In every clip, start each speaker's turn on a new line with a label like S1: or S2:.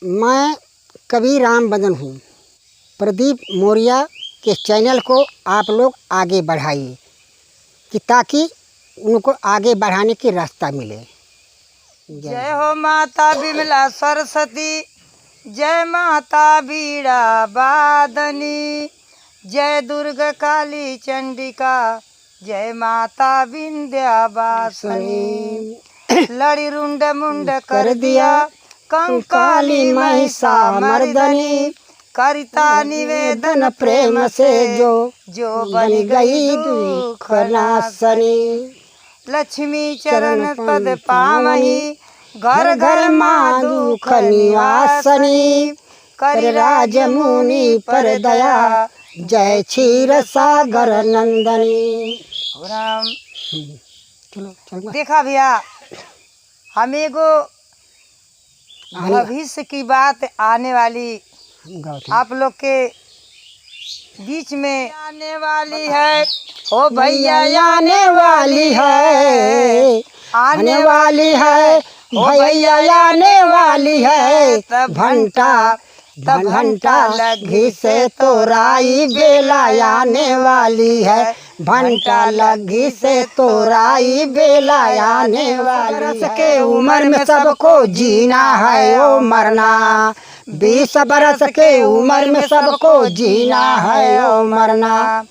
S1: मैं कवि राम बदन हूँ। प्रदीप मौर्य के चैनल को आप लोग आगे बढ़ाइए कि ताकि उनको आगे बढ़ाने की रास्ता मिले।
S2: जय हो माता विमला सरस्वती, जय माता बीड़ा वादनी, जय दुर्गा काली चंडिका, जय माता विंध्यावासिनी। लड़ी रुंड मुंड कर दिया कंकाली महिषा मर्दनी, करिता निवेदन प्रेम से जो बन गई दुख नासनी। लक्ष्मी चरण पद पावही, घर घर माँ दुख निवासनी, करि राज मुनि पर दया, जय क्षीर सागर नंदनी। राम
S1: चलो
S2: देखा भैया, हम एगो भविष्य की बात आने वाली आप लोग के बीच में आने वाली है। ओ भैया आने वाली है, आने वाली है, भैया आने वाली है। तब घंटा लगी से तोराई बेला आने वाली है, घंटा लगी से तोराई बेला आने वाली। बरस के उम्र में सबको जीना है ओ मरना, 20 बरस के उम्र में सबको जीना है ओ मरना।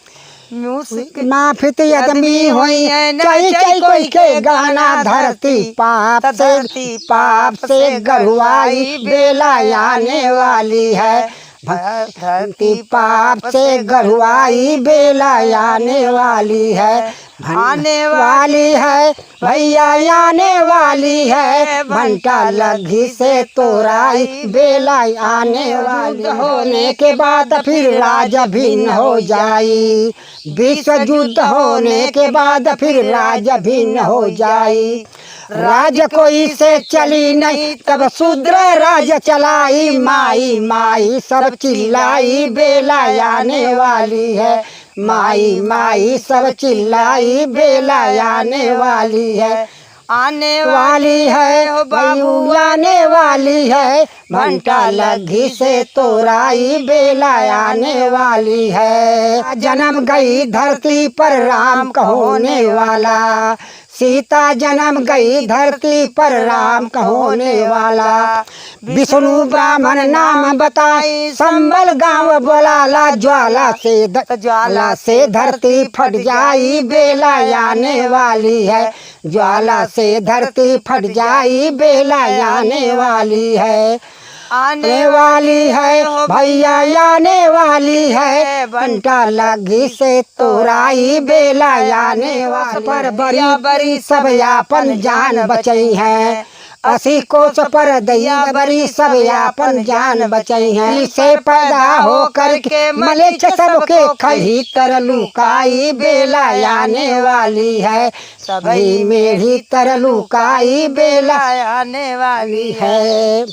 S2: माफित यदमी हुई चाहे कोई के गाना, धरती पाप से गरुआई बेला आने वाली है, धरती पाप से गरुआई बेला आने वाली है, आने वाली है भैया आने वाली है। घंटा लगी से तोराई बेला आने वाली होने के बाद फिर राज भिन्न हो जाई, विश्व युद्ध होने के बाद फिर राज भिन्न हो जाई। राज कोई से चली नहीं तब शूद्र राज चलाई, माई माई सब चिल्लाई बेला आने वाली है, माई माई सब चिल्लाई बेला आने वाली है, आने वाली है बहू आने वाली है। घंटा लगी से तोराई बेला आने वाली है। जन्म गई धरती पर राम होने वाला, सीता जन्म गई धरती पर राम होने वाला। विष्णु ब्राह्मण नाम बताई, संबल गांव बोलाला, ज्वाला से धरती फट जाई बेला आने वाली है, ज्वाला से धरती फट जाई बेला आने वाली है, आने वाली है भैया आने वाली है। घंटा लगी से तोराई बेला आने वाली पर बड़ी बड़ी सब यापन जान बचई है, 80 कोस पर दैया बड़ी सब यापन जान बचई है। से पैदा हो करके मलेच्छ सबके खही तरलुकाई बेला आने वाली है, सभी मेरी तरलुकाई बेला आने वाली है,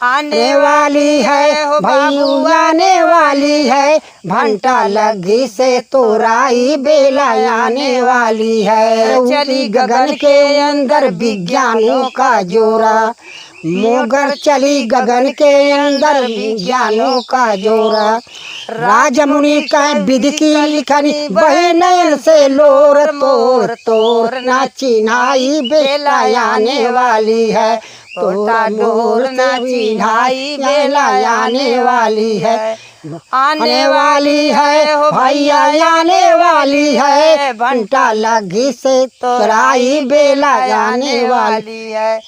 S2: आने वाली है भैयू आने वाली है। घंटा लगी से तोराई बेला आने वाली है। चली गगन के अंदर विज्ञानों का जोरा, मोगर चली गगन के अंदर विज्ञानों का जोरा। राजमुनि का विधि की लिखनी बहे नयन से लोर, तोर तोर ना चिन्हाई बेला आने वाली है, तोरा डोर ना चिन्हाई बेला आने वाली है, आने वाली है भैया आने वाली है। घंटा लगी से तोराई बेला आने वाली है।